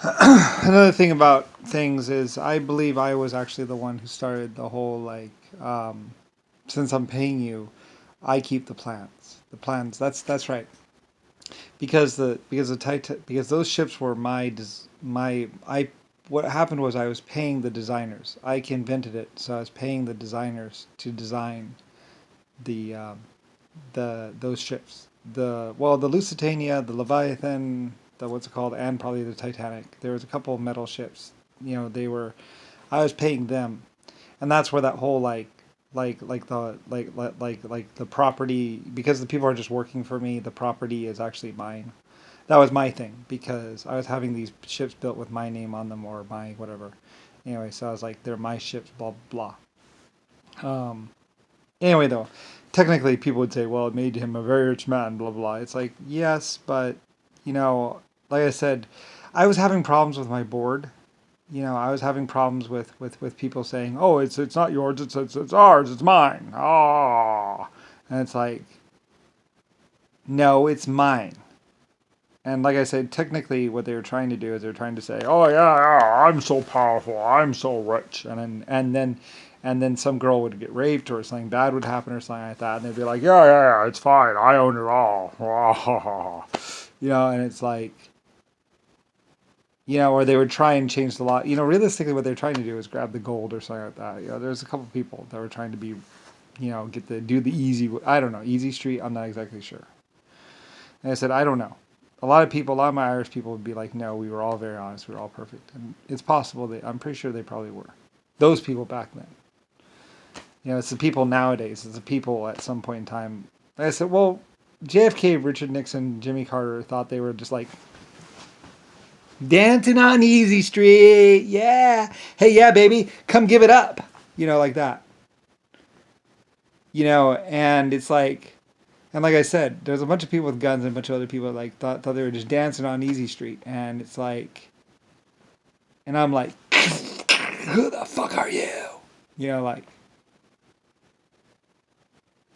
Another thing about things is I believe I was actually the one who started the whole um, since I'm paying you, I keep the plans. The plans. That's right. Because those ships were my I what happened was I was paying the designers. I invented it, so I was paying the designers to design the those ships. The Lusitania, the Leviathan, the what's it called, and probably the Titanic. There was a couple of metal ships. They were I was paying them, and that's where that whole like the property, because the people are just working for me. The property is actually mine. That was my thing because I was having these ships built with my name on them or my whatever. Anyway, so I was like, they're my ships, blah blah. Um, anyway, though, technically people would say, well, it made him a very rich man, blah blah. It's like, yes, but you know, like I said, I was having problems with my board. I was having problems with people saying, "Oh, it's not yours, it's ours, it's mine." Oh, and it's like, no, it's mine. And like I said, technically, what they were trying to do is they're trying to say, "Oh yeah, yeah, I'm so powerful, I'm so rich," and then some girl would get raped or something bad would happen or something like that, and they'd be like, "Yeah, yeah, yeah, it's fine, I own it all," and it's like, or they would try and change the law. Realistically, what they're trying to do is grab the gold or something like that. There's a couple of people that were trying to be, do the easy. I don't know, easy street. I'm not exactly sure. And I said, I don't know. A lot of my Irish people would be like, no, we were all very honest. We were all perfect. And it's possible I'm pretty sure they probably were. Those people back then. It's the people nowadays. It's the people at some point in time. Like I said, well, JFK, Richard Nixon, Jimmy Carter thought they were just like dancing on Easy Street. Yeah. Hey, yeah, baby, come give it up. Like that. And it's like, and like I said, there's a bunch of people with guns and a bunch of other people like thought they were just dancing on Easy Street, and it's like, and I'm like, who the fuck are you? Like,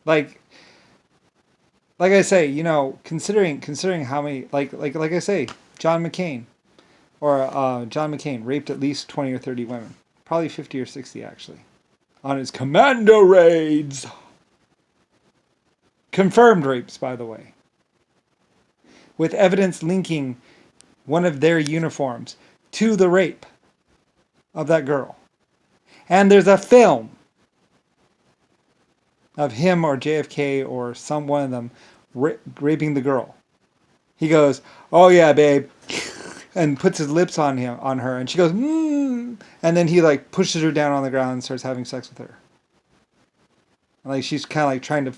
like, like I say, considering how many, like I say, John McCain raped at least 20 or 30 women, probably 50 or 60 actually, on his commando raids. Confirmed rapes, by the way, with evidence linking one of their uniforms to the rape of that girl. And there's a film of him or JFK or some one of them raping the girl. He goes, "Oh yeah, babe," and puts his lips on her, and she goes, "Mmm," and then he like pushes her down on the ground and starts having sex with her. Like she's kind of like trying to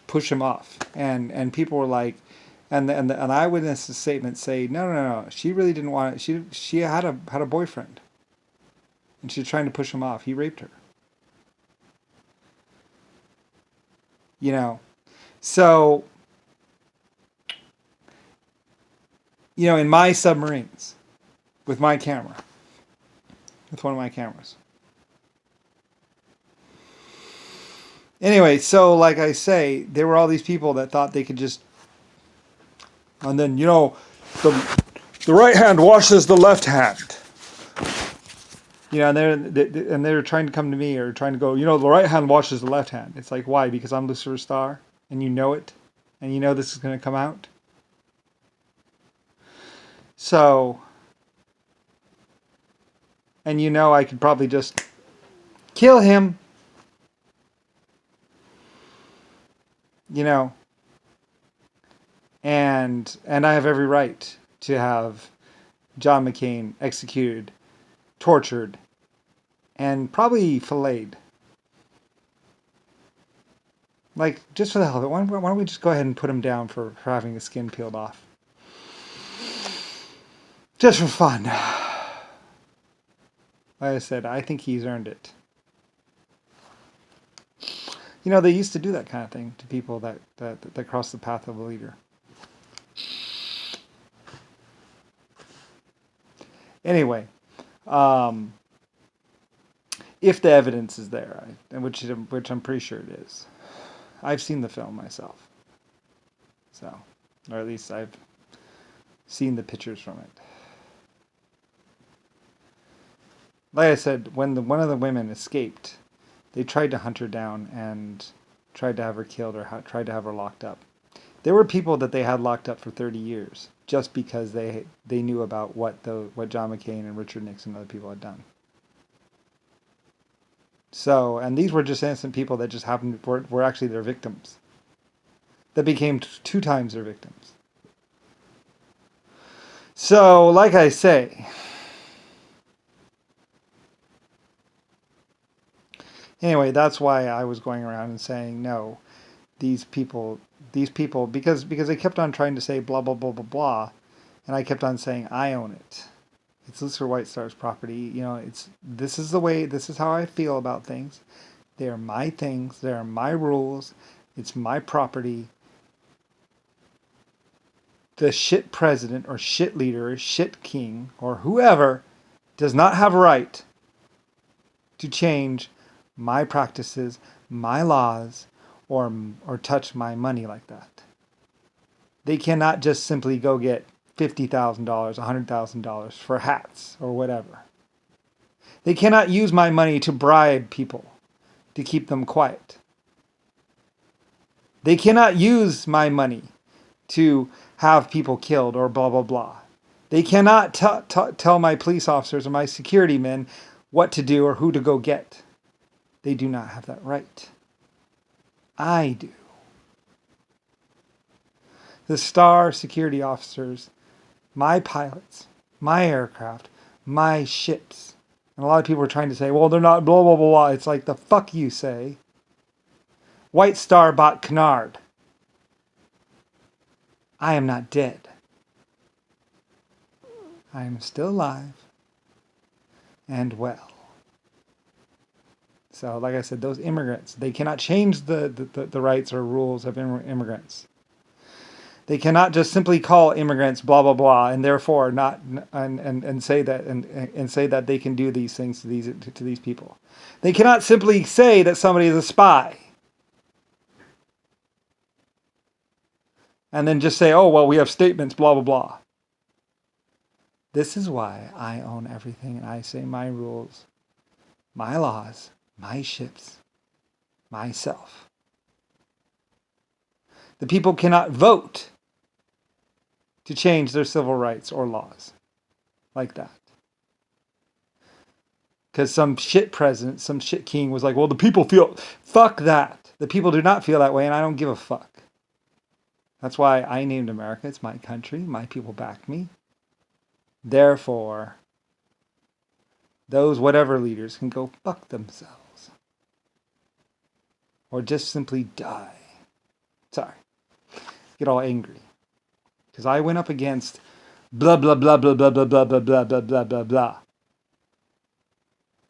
push him off, and people were like, and an eyewitness statement say, no, no, no, no, she really didn't want it. She had a boyfriend, and she's trying to push him off. He raped her. You know, so in my submarines, with my camera, with one of my cameras. Anyway, so like I say, there were all these people that thought they could just, and then the right hand washes the left hand. And they're trying to come to me or trying to go. The right hand washes the left hand. It's like, why? Because I'm Lucifer Star, and you know it, and you know this is going to come out. So, and I could probably just kill him. You know, and I have every right to have John McCain executed, tortured, and probably filleted. Like, just for the hell of it, why don't we just go ahead and put him down for having his skin peeled off? Just for fun. Like I said, I think he's earned it. They used to do that kind of thing to people that cross the path of a leader. Anyway, um, if the evidence is there, which I'm pretty sure it is, I've seen the film myself. So, or at least I've seen the pictures from it. like I said, when one of the women escaped, they tried to hunt her down and tried to have her killed or tried to have her locked up. There were people that they had locked up for 30 years just because they knew about what John McCain and Richard Nixon and other people had done. So, and these were just innocent people that just happened were actually their victims. That became 2 times their victims. So, like I say, anyway, that's why I was going around and saying no. These people, because they kept on trying to say blah blah blah blah blah, and I kept on saying I own it. It's Lucifer White Star's property. This is the way. This is how I feel about things. They are my things. They are my rules. It's my property. The shit president or shit leader or shit king or whoever does not have a right to change my practices, my laws, or touch my money like that. They cannot just simply go get $50,000, $100,000 for hats or whatever. They cannot use my money to bribe people to keep them quiet. They cannot use my money to have people killed or blah, blah, blah. They cannot tell my police officers or my security men what to do or who to go get. They do not have that right. I do. The Star security officers, my pilots, my aircraft, my ships. And a lot of people are trying to say, well, they're not blah, blah, blah, blah. It's like, the fuck you say. White Star bought Cunard. I am not dead. I am still alive and well. So, like I said, those immigrants, they cannot change the rights or rules of immigrants. They cannot just simply call immigrants blah blah blah, and therefore not and say that and say that they can do these things to these people. They cannot simply say that somebody is a spy, and then just say, oh well, we have statements blah blah blah. This is why I own everything, and I say my rules, my laws, my ships, myself. The people cannot vote to change their civil rights or laws like that. Because some shit president, some shit king was like, well, the people feel, fuck that. The people do not feel that way, and I don't give a fuck. That's why I named America. It's my country. My people back me. Therefore, those whatever leaders can go fuck themselves. Or just simply die. Sorry. Get all angry. Because I went up against blah, blah, blah, blah, blah, blah, blah, blah, blah, blah, blah, blah, blah.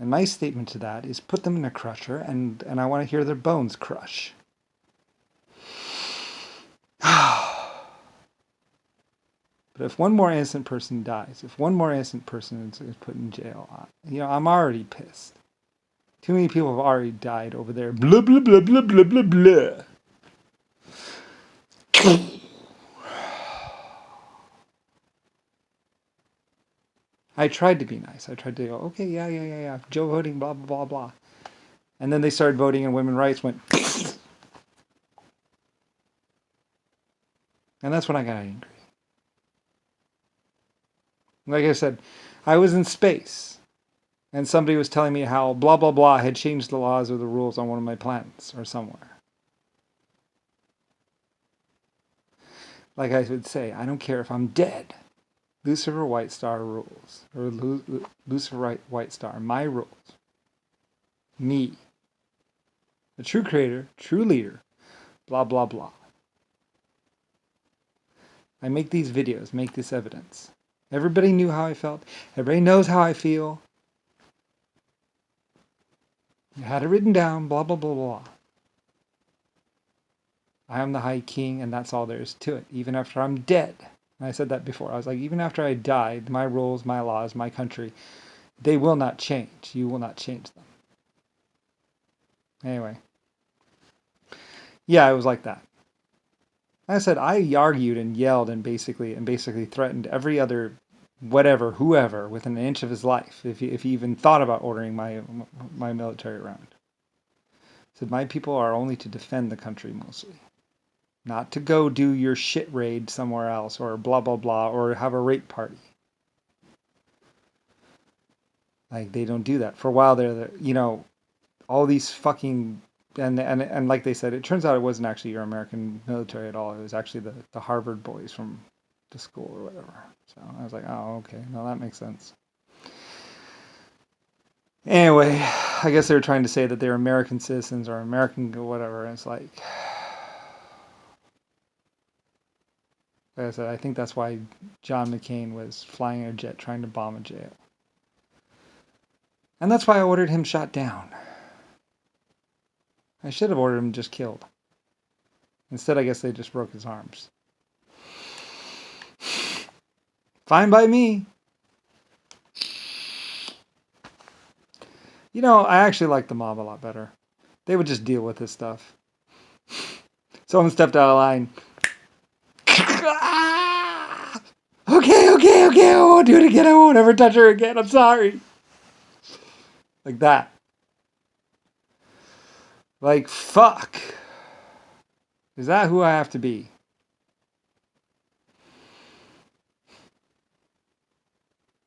And my statement to that is put them in a crusher, and I want to hear their bones crush. But if one more innocent person dies, if one more innocent person is put in jail, I'm already pissed. Too many people have already died over there. Blah, blah, blah, blah, blah, blah, blah. I tried to be nice. I tried to go, okay, yeah. Joe voting, blah, blah, blah, blah. And then they started voting and women's rights went. And that's when I got angry. Like I said, I was in space. And somebody was telling me how blah, blah, blah had changed the laws or the rules on one of my planets or somewhere. Like I would say, I don't care if I'm dead. Lucifer White Star rules. Or Lucifer White Star, my rules. Me. The true creator, true leader. Blah, blah, blah. I make these videos, make this evidence. Everybody knew how I felt. Everybody knows how I feel. You had it written down, blah, blah, blah, blah. I am the High King, and that's all there is to it, even after I'm dead. And I said that before. I was like, even after I died, my rules, my laws, my country, they will not change. You will not change them. Anyway. Yeah, it was like that. Like I said, I argued and yelled and basically threatened every other whatever, whoever, within an inch of his life, if he even thought about ordering my military around. He said, my people are only to defend the country mostly, not to go do your shit raid somewhere else or blah, blah, blah, or have a rape party. Like, they don't do that. For a while there, all these fucking, and like they said, it turns out it wasn't actually your American military at all. It was actually the Harvard boys from the school or whatever. So I was like, oh, okay, no, that makes sense. Anyway, I guess they were trying to say that they're American citizens or American whatever. And it's like I said, I think that's why John McCain was flying a jet trying to bomb a jail. And that's why I ordered him shot down. I should have ordered him just killed. Instead, I guess they just broke his arms. Fine by me. I actually like the mob a lot better. They would just deal with this stuff. Someone stepped out of line. Okay, I won't do it again. I won't ever touch her again. I'm sorry. Like that. Like, fuck. Is that who I have to be?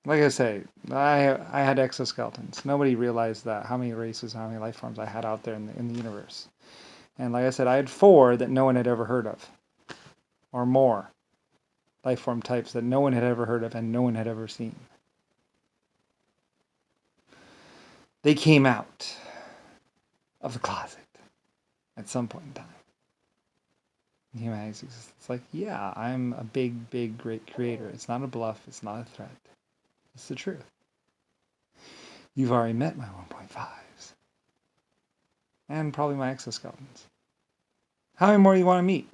Like I say, I had exoskeletons. Nobody realized that, how many races, how many life forms I had out there in the universe. And like I said, I had 4 that no one had ever heard of. Or more. Life form types that no one had ever heard of and no one had ever seen. They came out of the closet at some point in time. Humanity's existence. It's like, yeah, I'm a big, big, great creator. It's not a bluff. It's not a threat. It's the truth. You've already met my 1.5s. And probably my exoskeletons. How many more do you want to meet?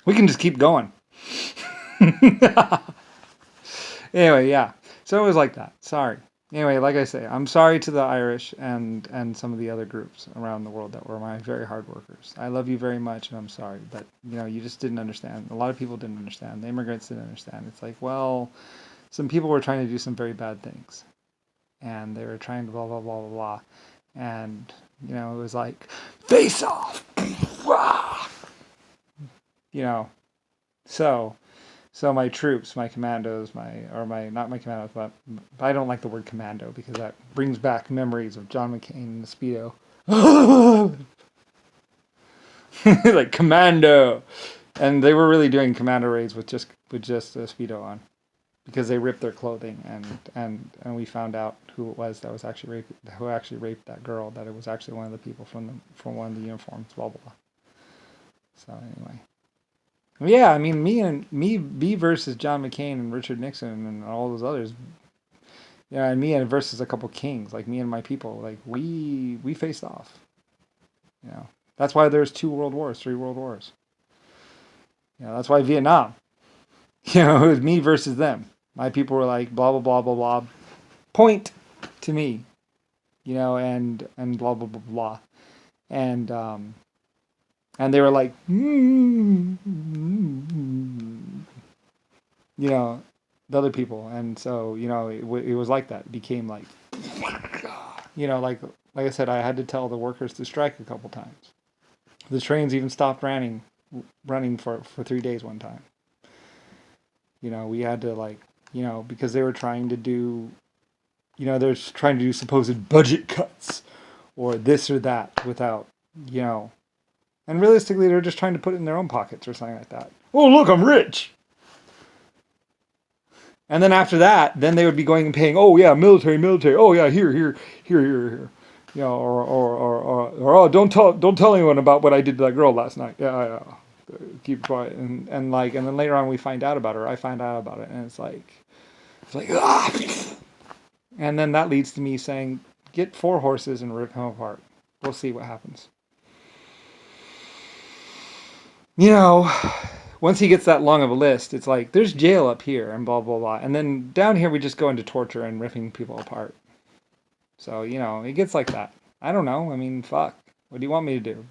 We can just keep going. Anyway, yeah. So it was like that. Sorry. Anyway, like I say, I'm sorry to the Irish and some of the other groups around the world that were my very hard workers. I love you very much, and I'm sorry. But, you just didn't understand. A lot of people didn't understand. The immigrants didn't understand. It's like, well, some people were trying to do some very bad things. And they were trying to blah, blah, blah, blah, blah. And, it was like, face off! So my troops, my commandos, not my commandos, but I don't like the word commando because that brings back memories of John McCain and the Speedo. Like commando. And they were really doing commando raids with just a Speedo on. Because they ripped their clothing and we found out who it was that was actually raped that girl, that it was actually one of the people from one of the uniforms, blah blah blah. So anyway. Yeah, I mean, me versus John McCain and Richard Nixon and all those others. Yeah, and me and versus a couple kings, like me and my people, like we faced off. That's why there's 2 world wars, 3 world wars. That's why Vietnam. It was me versus them. My people were like blah blah blah blah blah. Point to me. And blah blah blah blah. And they were like, the other people. And so, it was like that. It became like, like I said, I had to tell the workers to strike a couple times. The trains even stopped running for 3 days one time. We had to because they were trying to do, they're trying to do supposed budget cuts or this or that without, and realistically, they're just trying to put it in their own pockets or something like that. Oh, look, I'm rich. And then after that, then they would be going and paying, oh, yeah, military. Oh, yeah, here. Or oh, don't tell anyone about what I did to that girl last night. Yeah. Keep quiet. And then later on we find out about her. I find out about it. And it's like, ah! And then that leads to me saying, get 4 horses and rip him apart. We'll see what happens. Once he gets that long of a list, it's like, there's jail up here and blah, blah, blah. And then down here, we just go into torture and ripping people apart. So, it gets like that. I don't know. I mean, fuck. What do you want me to do?